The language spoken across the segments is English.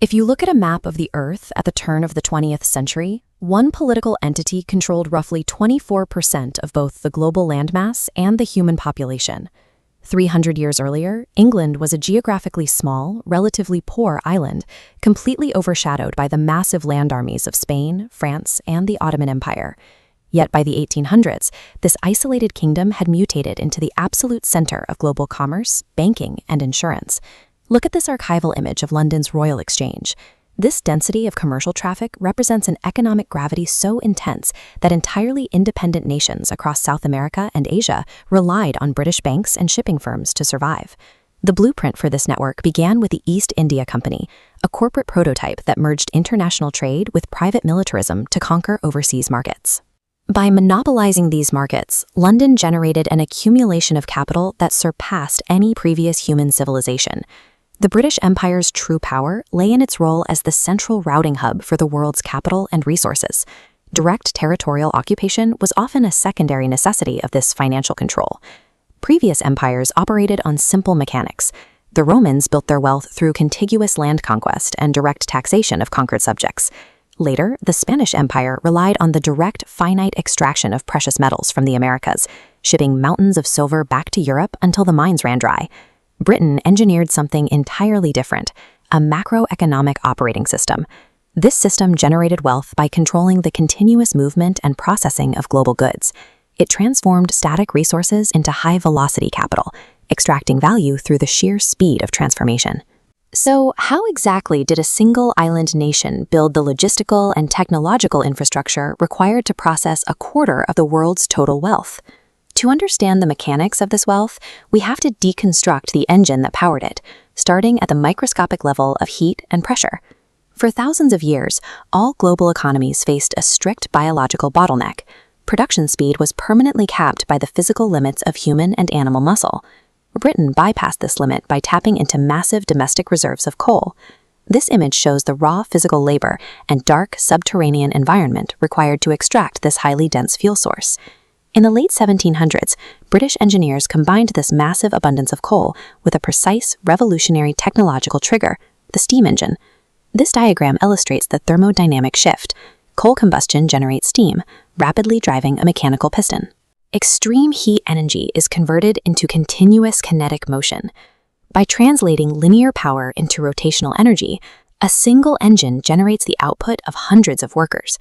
If you look at a map of the Earth at the turn of the 20th century, one political entity controlled roughly 24% of both the global landmass and the human population. 300 years earlier, England was a geographically small, relatively poor island, completely overshadowed by the massive land armies of Spain, France, and the Ottoman Empire. Yet by the 1800s, this isolated kingdom had mutated into the absolute center of global commerce, banking, and insurance. Look at this archival image of London's Royal Exchange. This density of commercial traffic represents an economic gravity so intense that entirely independent nations across South America and Asia relied on British banks and shipping firms to survive. The blueprint for this network began with the East India Company, a corporate prototype that merged international trade with private militarism to conquer overseas markets. By monopolizing these markets, London generated an accumulation of capital that surpassed any previous human civilization. The British Empire's true power lay in its role as the central routing hub for the world's capital and resources. Direct territorial occupation was often a secondary necessity of this financial control. Previous empires operated on simple mechanics. The Romans built their wealth through contiguous land conquest and direct taxation of conquered subjects. Later, the Spanish Empire relied on the direct, finite extraction of precious metals from the Americas, shipping mountains of silver back to Europe until the mines ran dry. Britain engineered something entirely different, a macroeconomic operating system. This system generated wealth by controlling the continuous movement and processing of global goods. It transformed static resources into high-velocity capital, extracting value through the sheer speed of transformation. So, how exactly did a single island nation build the logistical and technological infrastructure required to process a quarter of the world's total wealth? To understand the mechanics of this wealth, we have to deconstruct the engine that powered it, starting at the microscopic level of heat and pressure. For thousands of years, all global economies faced a strict biological bottleneck. Production speed was permanently capped by the physical limits of human and animal muscle. Britain bypassed this limit by tapping into massive domestic reserves of coal. This image shows the raw physical labor and dark subterranean environment required to extract this highly dense fuel source. In the late 1700s, British engineers combined this massive abundance of coal with a precise, revolutionary technological trigger, the steam engine. This diagram illustrates the thermodynamic shift. Coal combustion generates steam, rapidly driving a mechanical piston. Extreme heat energy is converted into continuous kinetic motion. By translating linear power into rotational energy, a single engine generates the output of hundreds of workers.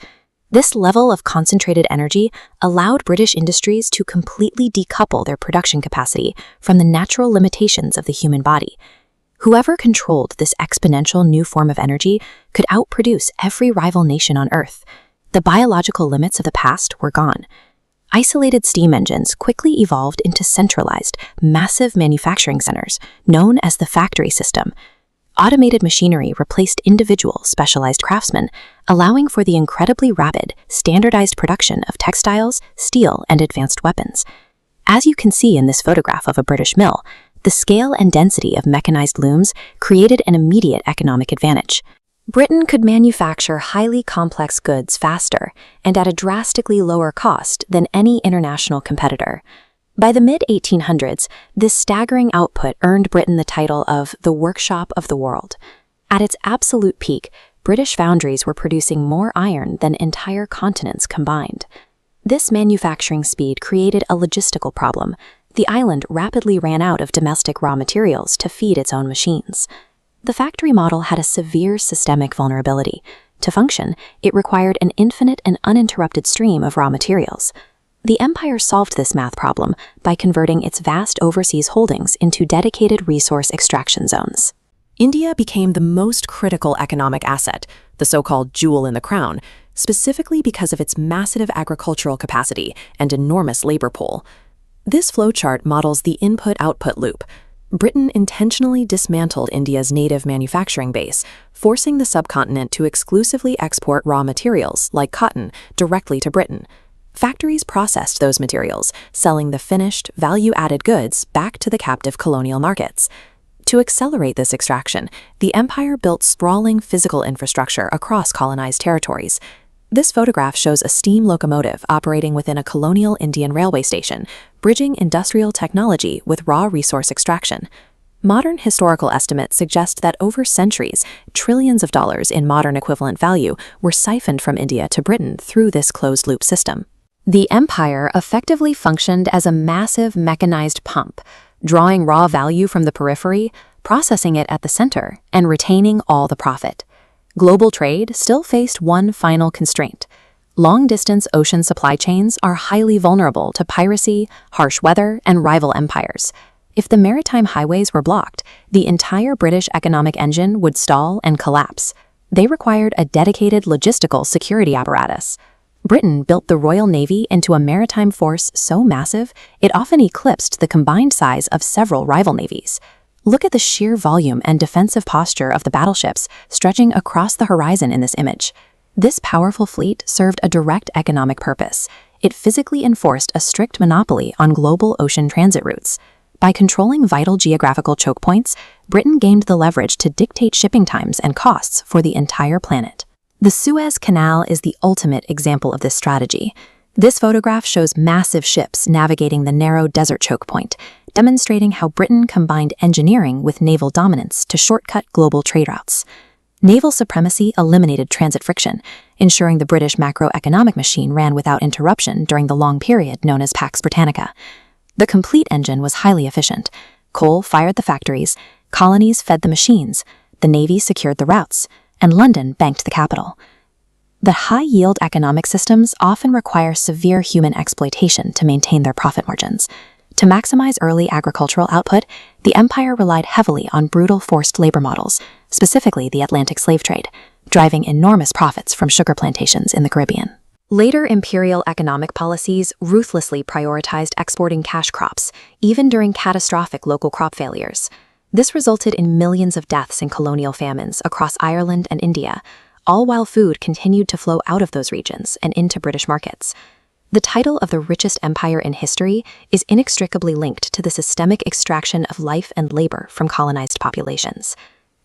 This level of concentrated energy allowed British industries to completely decouple their production capacity from the natural limitations of the human body. Whoever controlled this exponential new form of energy could outproduce every rival nation on Earth. The biological limits of the past were gone. Isolated steam engines quickly evolved into centralized, massive manufacturing centers, known as the factory system. Automated machinery replaced individual, specialized craftsmen, allowing for the incredibly rapid, standardized production of textiles, steel, and advanced weapons. As you can see in this photograph of a British mill, the scale and density of mechanized looms created an immediate economic advantage. Britain could manufacture highly complex goods faster and at a drastically lower cost than any international competitor. By the mid-1800s, this staggering output earned Britain the title of the workshop of the world. At its absolute peak, British foundries were producing more iron than entire continents combined. This manufacturing speed created a logistical problem. The island rapidly ran out of domestic raw materials to feed its own machines. The factory model had a severe systemic vulnerability. To function, it required an infinite and uninterrupted stream of raw materials. The empire solved this math problem by converting its vast overseas holdings into dedicated resource extraction zones. India became the most critical economic asset, the so-called jewel in the crown, specifically because of its massive agricultural capacity and enormous labor pool. This flowchart models the input-output loop. Britain intentionally dismantled India's native manufacturing base, forcing the subcontinent to exclusively export raw materials, like cotton, directly to Britain. Factories processed those materials, selling the finished, value-added goods back to the captive colonial markets. To accelerate this extraction, the empire built sprawling physical infrastructure across colonized territories. This photograph shows a steam locomotive operating within a colonial Indian railway station, bridging industrial technology with raw resource extraction. Modern historical estimates suggest that over centuries, trillions of dollars in modern equivalent value were siphoned from India to Britain through this closed-loop system. The empire effectively functioned as a massive mechanized pump, drawing raw value from the periphery, processing it at the center, and retaining all the profit. Global trade still faced one final constraint. Long-distance ocean supply chains are highly vulnerable to piracy, harsh weather, and rival empires. If the maritime highways were blocked, the entire British economic engine would stall and collapse. They required a dedicated logistical security apparatus. Britain built the Royal Navy into a maritime force so massive, it often eclipsed the combined size of several rival navies. Look at the sheer volume and defensive posture of the battleships stretching across the horizon in this image. This powerful fleet served a direct economic purpose. It physically enforced a strict monopoly on global ocean transit routes. By controlling vital geographical choke points, Britain gained the leverage to dictate shipping times and costs for the entire planet. The Suez Canal is the ultimate example of this strategy. This photograph shows massive ships navigating the narrow desert choke point, demonstrating how Britain combined engineering with naval dominance to shortcut global trade routes. Naval supremacy eliminated transit friction, ensuring the British macroeconomic machine ran without interruption during the long period known as Pax Britannica. The complete engine was highly efficient. Coal fired the factories, colonies fed the machines, the Navy secured the routes, and London banked the capital. The high-yield economic systems often require severe human exploitation to maintain their profit margins. To maximize early agricultural output, the empire relied heavily on brutal forced labor models, specifically the Atlantic slave trade, driving enormous profits from sugar plantations in the Caribbean. Later imperial economic policies ruthlessly prioritized exporting cash crops, even during catastrophic local crop failures. This resulted in millions of deaths in colonial famines across Ireland and India, all while food continued to flow out of those regions and into British markets. The title of the richest empire in history is inextricably linked to the systemic extraction of life and labor from colonized populations.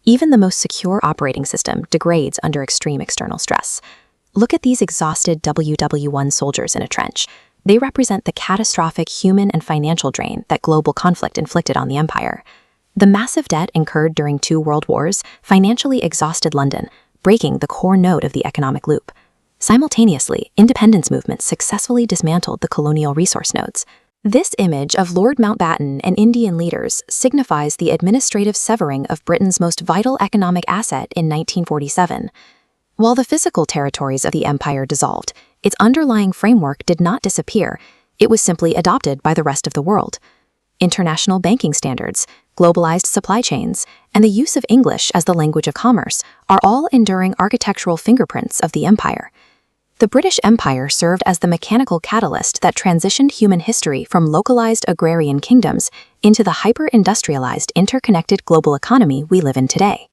Even the most secure operating system degrades under extreme external stress. Look at these exhausted WW1 soldiers in a trench. They represent the catastrophic human and financial drain that global conflict inflicted on the empire. The massive debt incurred during 2 world wars financially exhausted London, breaking the core node of the economic loop. Simultaneously, independence movements successfully dismantled the colonial resource nodes. This image of Lord Mountbatten and Indian leaders signifies the administrative severing of Britain's most vital economic asset in 1947. While the physical territories of the empire dissolved, its underlying framework did not disappear. It was simply adopted by the rest of the world. International banking standards, globalized supply chains, and the use of English as the language of commerce are all enduring architectural fingerprints of the empire. The British Empire served as the mechanical catalyst that transitioned human history from localized agrarian kingdoms into the hyper-industrialized, interconnected global economy we live in today.